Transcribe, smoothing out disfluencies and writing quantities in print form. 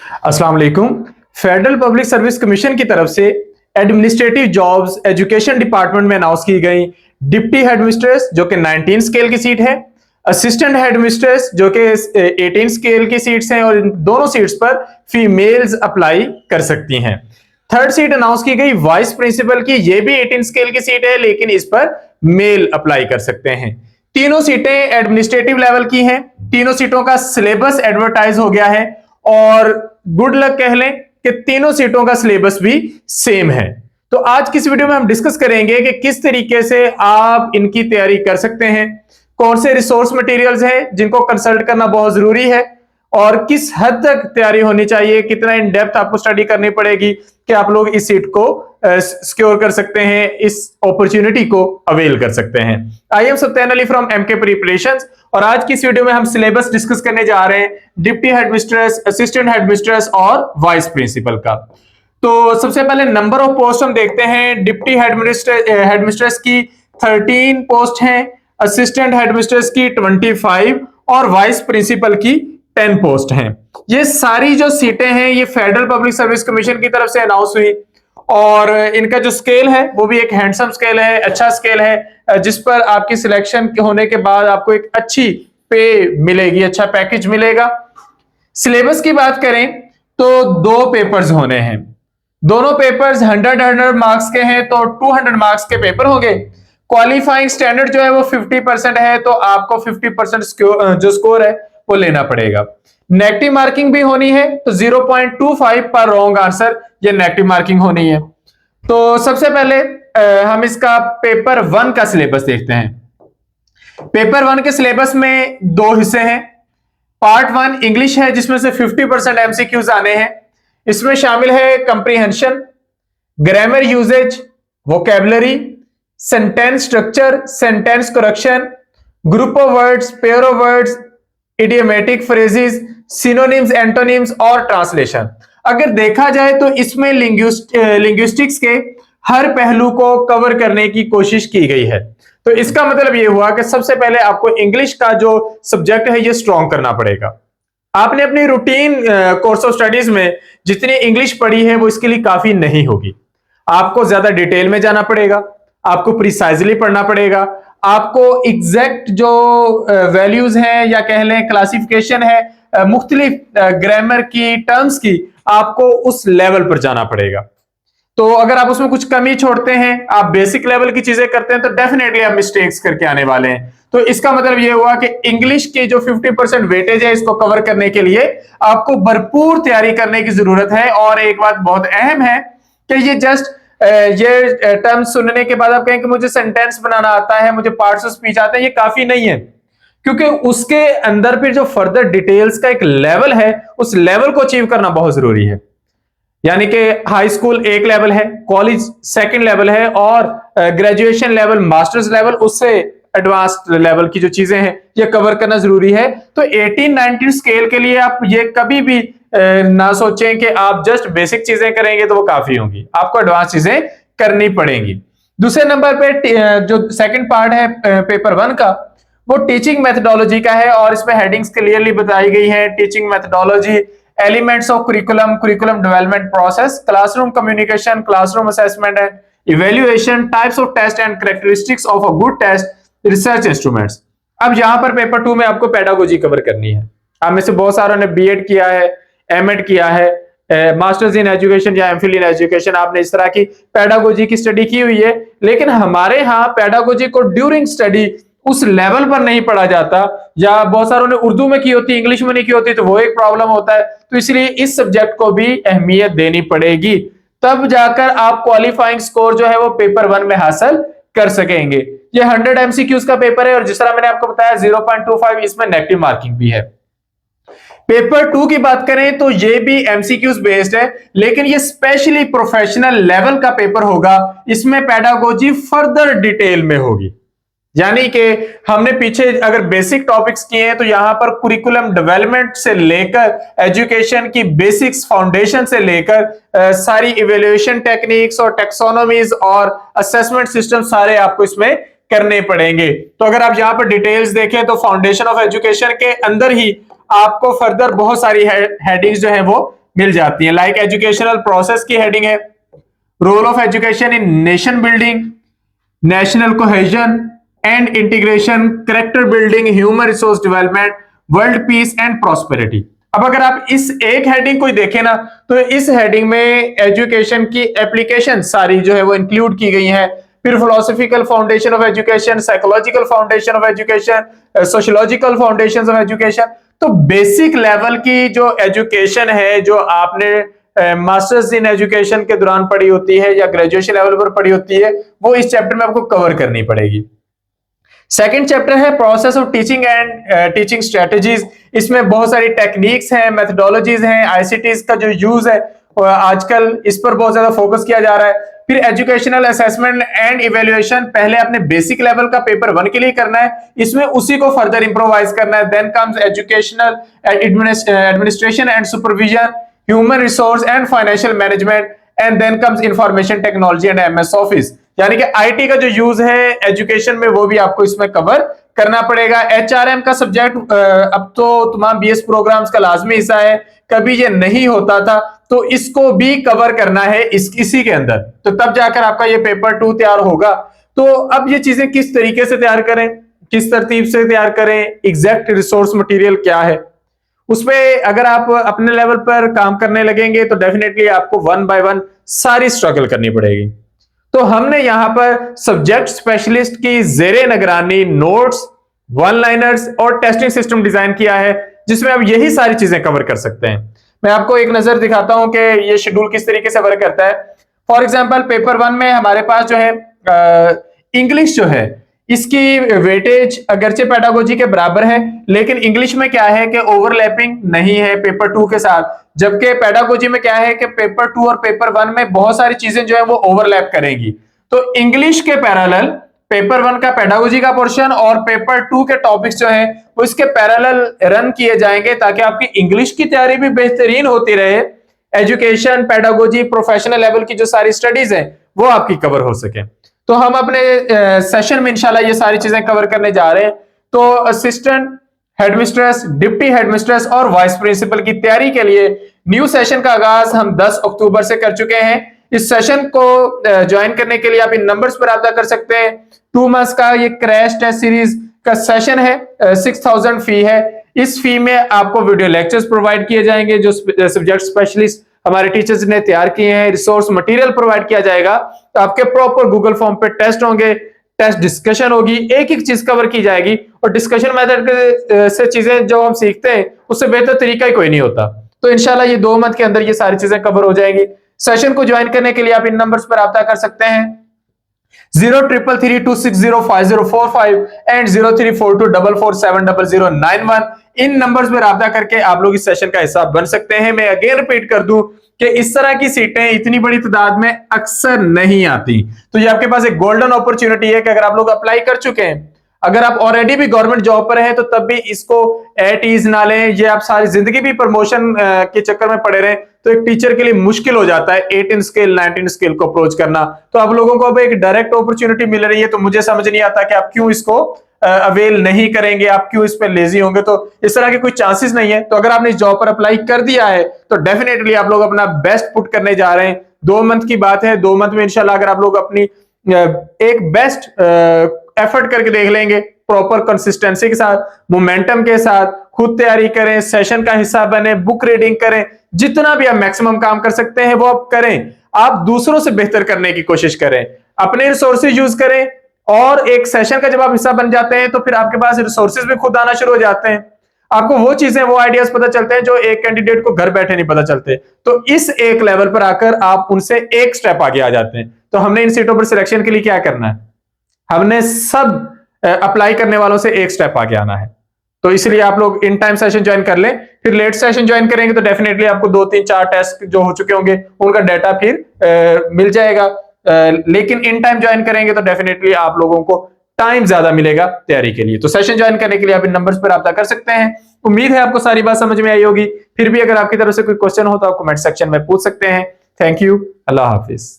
अस्सलाम वालेकुम। Federal public service commission की तरफ से एडमिनिस्ट्रेटिव जॉब्स एजुकेशन डिपार्टमेंट में अनाउंस की गई डिप्टी हेडमिस्ट्रेस जो कि 19 स्केल की सीट है, असिस्टेंट हेडमिस्ट्रेस जो कि 18 स्केल की सीट्स हैं और इन दोनों सीट्स पर फीमेल्स अप्लाई कर सकती हैं। थर्ड सीट अनाउंस की गई वाइस प्रिंसिपल की, ये भी 18 स्केल की सीट है लेकिन इस पर मेल अप्लाई कर सकते हैं। तीनों सीटें एडमिनिस्ट्रेटिव लेवल की हैं। तीनों सीटों का सिलेबस एडवर्टाइज हो गया है और गुड लक कह लें कि तीनों सीटों का सिलेबस भी सेम है। तो आज की इस वीडियो में हम डिस्कस करेंगे कि किस तरीके से आप इनकी तैयारी कर सकते हैं, कौन से रिसोर्स मटेरियल्स हैं जिनको कंसल्ट करना बहुत जरूरी है और किस हद तक तैयारी होनी चाहिए, कितना इन डेप्थ आपको स्टडी करनी पड़ेगी कि आप लोग इस सीट को सिक्योर कर सकते हैं, इस अपॉर्चुनिटी को अवेल कर सकते हैं। I am Sathyan Ali from MK preparations और आज की इस वीडियो में हम सिलेबस डिस्कस करने जा रहे हैं डिप्टी हेडमिस्ट्रेस, असिस्टेंट हेडमिस्ट्रेस और वाइस प्रिंसिपल का। तो सबसे पहले नंबर ऑफ पोस्ट हम देखते हैं। डिप्टी हेडमिस्ट्रेस की 13 पोस्ट हैं, असिस्टेंट हेडमिस्ट्रेस की 25 और वाइस प्रिंसिपल की 10 पोस्ट हैं। ये सारी जो सीटें हैं ये फेडरल पब्लिक सर्विस कमीशन की तरफ से अनाउंस हुई और इनका जो स्केल है वो भी एक हैंडसम स्केल है, अच्छा स्केल है, जिस पर आपकी सिलेक्शन होने के बाद आपको एक अच्छी पे मिलेगी, अच्छा पैकेज मिलेगा। सिलेबस की बात करें तो 2 पेपर्स होने हैं। दोनों पेपर्स 100 मार्क्स के हैं तो 200 मार्क्स के पेपर होंगे। क्वालिफाइंग स्टैंडर्ड जो है वो 50% है तो आपको 50% जो स्कोर है वो लेना पड़ेगा। नेगेटिव मार्किंग भी होनी है तो 0.25 पर रॉन्ग आंसर ये नेगेटिव मार्किंग होनी है। तो सबसे पहले हम इसका पेपर 1 का सिलेबस देखते हैं। पेपर 1 के सिलेबस में 2 हिस्से हैं। पार्ट 1 इंग्लिश है जिसमें से 50% एमसीक्यूज आने हैं। इसमें शामिल है comprehension, grammar usages, vocabulary, sentence structure, sentence correction, group of words, pair of words, idiomatic phrases, synonyms, antonyms और ट्रांसलेशन। अगर देखा जाए तो इसमें लिंग्विस्टिक्स के हर पहलू को कवर करने की कोशिश की गई है। तो इसका मतलब यह हुआ कि सबसे पहले आपको इंग्लिश का जो सब्जेक्ट है ये स्ट्रॉन्ग करना पड़ेगा। आपने अपनी रूटीन कोर्स ऑफ स्टडीज में जितनी इंग्लिश पढ़ी है वो इसके लिए काफी नहीं होगी। आपको ज्यादा डिटेल में जाना पड़ेगा, आपको प्रिसाइजली पढ़ना पड़ेगा, आपको एग्जैक्ट जो वैल्यूज हैं या कह लें क्लासिफिकेशन है मुख्तलिफ ग्रामर की टर्म्स की, आपको उस लेवल पर जाना पड़ेगा। तो अगर आप उसमें कुछ कमी छोड़ते हैं, आप बेसिक लेवल की चीजें करते हैं तो डेफिनेटली आप मिस्टेक्स करके आने वाले हैं। तो इसका मतलब यह हुआ कि इंग्लिश की जो 50% वेटेज है इसको कवर करने के लिए आपको भरपूर तैयारी करने की जरूरत है। और एक बात बहुत अहम है कि ये जस्ट ये टर्म सुनने के बाद आप कहें कि मुझे सेंटेंस बनाना आता है, मुझे पार्ट्स ऑफ स्पीच आता है, ये काफी नहीं है, क्योंकि उसके अंदर फिर जो फर्दर डिटेल्स का एक लेवल है उस लेवल को अचीव करना बहुत जरूरी है। यानी कि हाई स्कूल एक लेवल है, कॉलेज सेकंड लेवल है और ग्रेजुएशन लेवल, मास्टर्स लेवल, उससे एडवांस्ड लेवल की जो चीजें हैं ये कवर करना जरूरी है। तो 18-19 स्केल के लिए आप ये कभी भी ना सोचें कि आप जस्ट बेसिक चीजें करेंगे तो वो काफी होंगी, आपको एडवांस चीजें करनी पड़ेंगी। दूसरे नंबर पे जो सेकंड पार्ट है पेपर 1 का वो टीचिंग मेथडोलॉजी का है और इसमें हेडिंग्स क्लियरली बताई गई है। Teaching methodology, elements of curriculum, curriculum development process, classroom communication, classroom assessment and evaluation, types of test and characteristics of a good test, research instruments. अब यहां पर पेपर 2 में आपको पेडागोजी कवर करनी है। आप में से बहुत सारों ने बीएड किया है, एमएड किया है, मास्टर्स इन एजुकेशन या एमफिल इन एजुकेशन, आपने इस तरह की पेडागोजी की स्टडी की हुई है। लेकिन हमारे यहाँ पेडागोजी को ड्यूरिंग स्टडी उस लेवल पर नहीं पढ़ा जाता, या बहुत सारों ने उर्दू में की होती, इंग्लिश में नहीं की होती, तो वो एक प्रॉब्लम होता है। तो इसलिए इस सब्जेक्ट को भी अहमियत देनी पड़ेगी, तब जाकर आप क्वालिफाइंग स्कोर जो है वो पेपर 1 में हासिल कर सकेंगे। ये 100 एमसीक्यूज का पेपर है और जिस तरह मैंने आपको बताया 0.25 इसमें नेगेटिव मार्किंग भी है। पेपर 2 की बात करें तो ये भी एमसीक्यूज बेस्ड है, लेकिन ये स्पेशली प्रोफेशनल लेवल का पेपर होगा। इसमें पेडागोजी फर्दर डिटेल में होगी, यानी कि हमने पीछे अगर बेसिक टॉपिक्स किए हैं तो यहां पर कुरिकुलम डेवलपमेंट से लेकर एजुकेशन की बेसिक्स, फाउंडेशन से लेकर सारी इवैल्यूएशन टेक्निक्स और टेक्सोनोमीज और असेसमेंट सिस्टम सारे आपको इसमें करने पड़ेंगे। तो अगर आप यहां पर डिटेल्स देखें तो फाउंडेशन ऑफ एजुकेशन के अंदर ही आपको फर्दर बहुत सारी हेडिंग्स जो है वो मिल जाती हैं। लाइक एजुकेशनल प्रोसेस की हेडिंग है, role of education in nation building, national cohesion and integration, character building, human resource development, world peace and prosperity. अब अगर आप इस एक हेडिंग को देखें ना, तो इस हेडिंग में एजुकेशन की एप्लीकेशन सारी जो है वो इंक्लूड की गई है। फिर philosophical foundation of education, psychological foundation of education, sociological foundation of education. तो बेसिक लेवल की जो एजुकेशन है, जो आपने मास्टर्स इन एजुकेशन के दौरान पढ़ी होती है या ग्रेजुएशन लेवल पर पढ़ी होती है, वो इस चैप्टर में आपको कवर करनी पड़ेगी। सेकंड चैप्टर है process of teaching and teaching strategies. इसमें बहुत सारी टेक्निक्स हैं, मेथडोलॉजीज हैं, आईसीटीज का जो यूज है आजकल इस पर बहुत ज्यादा फोकस किया जा रहा है। फिर एजुकेशनल असेसमेंट एंड इवेल्युएशन, पहले अपने बेसिक लेवल का पेपर 1 के लिए करना है, इसमें उसी को फर्दर इंप्रोवाइज करना है। Then comes educational administration and supervision, human resource and financial management, and then comes information technology and MS office. यानी कि आईटी का जो यूज है एजुकेशन में वो भी आपको इसमें कवर करना पड़ेगा। एचआरएम का सब्जेक्ट अब तो तमाम बीएस प्रोग्राम्स का लाजमी हिस्सा है, कभी ये नहीं होता था, तो इसको भी कवर करना है इसी के अंदर, तो तब जाकर आपका ये पेपर 2 तैयार होगा। तो अब ये चीजें किस तरीके से तैयार करें, किस तरतीब से तैयार करें, एग्जैक्ट रिसोर्स मटेरियल क्या है, उसमें अगर आप अपने लेवल पर काम करने लगेंगे तो डेफिनेटली आपको 1 बाय 1 सारी स्ट्रगल करनी पड़ेगी। तो हमने यहां पर सब्जेक्ट स्पेशलिस्ट की जेरे निगरानी नोट्स, वन लाइनर्स और टेस्टिंग सिस्टम डिजाइन किया है, जिसमें आप यही सारी चीजें कवर कर सकते हैं। मैं आपको एक नजर दिखाता हूं कि ये शेड्यूल किस तरीके से वर्क करता है। फॉर एग्जांपल पेपर 1 में हमारे पास जो है इंग्लिश जो है इसकी वेटेज अगरचे पेडागोजी के बराबर है, लेकिन इंग्लिश में क्या है कि ओवरलैपिंग नहीं है पेपर 2 के साथ, जबकि पेडागोजी में क्या है कि पेपर 2 और पेपर 1 में बहुत सारी चीजें जो है वो ओवरलैप करेंगी। तो इंग्लिश के पैरेलल पेपर 1 का पेडागोजी का पोर्शन और पेपर 2 के टॉपिक्स जो हैं वो इसके पैरेलल रन किए जाएंगे, ताकि आपकी इंग्लिश की तैयारी भी बेहतरीन होती रहे, एजुकेशन, पेडागोजी, प्रोफेशनल लेवल की जो सारी स्टडीज हैं वो आपकी कवर हो सके। तो हम अपने सेशन में इंशाल्लाह ये सारी चीजें कवर करने जा रहे हैं। तो असिस्टेंट हेडमिस्ट्रेस, डिप्टी हेडमिस्ट्रेस और वाइस प्रिंसिपल की तैयारी के लिए न्यू सेशन का आगाज हम 10 अक्टूबर से कर चुके हैं। इस सेशन को ज्वाइन करने के लिए आप इन नंबर्स पर रब्ता कर सकते हैं। 2 मंथ्स का ये क्रैश टेस्ट सीरीज का सेशन है, 6000 फी है। इस फी में आपको वीडियो लेक्चर्स प्रोवाइड किए जाएंगे जो सब्जेक्ट स्पेशलिस्ट हमारे टीचर्स ने तैयार किए हैं, रिसोर्स मटेरियल प्रोवाइड किया जाएगा, तो आपके प्रॉपर गूगल फॉर्म पे टेस्ट होंगे, टेस्ट डिस्कशन होगी, एक एक चीज कवर की जाएगी। और डिस्कशन मेथड से चीजें जो हम सीखते हैं उससे बेहतर तरीका ही कोई नहीं होता। तो इंशाल्लाह ये 2 मंथ के अंदर ये सारी चीजें कवर हो जाएंगी। सेशन को ज्वाइन करने के लिए आप इन नंबर्स पर रब्ता कर सकते हैं, 0333260545 एंड 034244700091। इन नंबर्स में रब्ता करके आप लोग इस सेशन का हिस्सा बन सकते हैं। मैं अगेन रिपीट कर दूं कि इस तरह की सीटें इतनी बड़ी तादाद में अक्सर नहीं आती, तो ये आपके पास एक गोल्डन अपॉर्चुनिटी है कि अगर आप लोग अप्लाई कर चुके हैं, अगर आप ऑलरेडी भी गवर्नमेंट जॉब पर हैं, तो तब भी इसको एट ईज ना लें। ये आप सारी जिंदगी भी प्रमोशन के चक्कर में पड़े रहें तो एक टीचर के लिए मुश्किल हो जाता है 18 स्केल 19 स्केल को अप्रोच करना। तो आप लोगों को अब एक डायरेक्ट अपॉर्चुनिटी मिल रही है, तो मुझे समझ नहीं आता कि आप क्यों इसको अवेल नहीं करेंगे, आप क्यों इस पर लेजी होंगे। तो इस तरह के कोई चांसेस नहीं है। तो अगर आपने इस जॉब पर अप्लाई कर दिया है तो डेफिनेटली आप लोग अपना बेस्ट पुट करने जा रहे हैं। 2 मंथ की बात है, 2 मंथ में इंशाल्लाह अगर आप लोग अपनी एक बेस्ट एफर्ट करके देख लेंगे, प्रॉपर कंसिस्टेंसी के साथ, मोमेंटम के साथ, खुद तैयारी करें, सेशन का हिस्सा बने, बुक रीडिंग करें, जितना भी आप मैक्सिमम काम कर सकते हैं वो आप करें। आप दूसरों से बेहतर करने की कोशिश करें, अपने रिसोर्सेज यूज करें, और एक सेशन का जब आप हिस्सा बन जाते हैं तो फिर आपके पास रिसोर्सेज भी खुद आना शुरू हो जाते हैं। आपको वो चीजें, वो आइडियाज पता चलते हैं जो एक कैंडिडेट को घर बैठे नहीं पता चलते। तो इस एक लेवल पर आकर आप उनसे एक स्टेप आगे आ जाते हैं। तो हमने इन सीटों पर सिलेक्शन के लिए क्या करना है, हमने सब अप्लाई करने वालों से एक स्टेप आगे आना है। तो इसलिए आप लोग इन टाइम सेशन ज्वाइन कर लें, फिर लेट सेशन ज्वाइन करेंगे तो डेफिनेटली आपको 2-3-4 टेस्ट जो हो चुके होंगे उनका डाटा फिर मिल जाएगा। लेकिन इन टाइम ज्वाइन करेंगे तो डेफिनेटली आप लोगों को टाइम ज्यादा मिलेगा तैयारी के लिए। तो सेशन ज्वाइन करने के लिए आप इन नंबर्स पर रब्ता कर सकते हैं। उम्मीद है आपको सारी बात समझ में आई होगी। फिर भी अगर आपकी तरफ से कोई क्वेश्चन हो तो आप कमेंट सेक्शन में पूछ सकते हैं। Thank you, Allah Hafiz.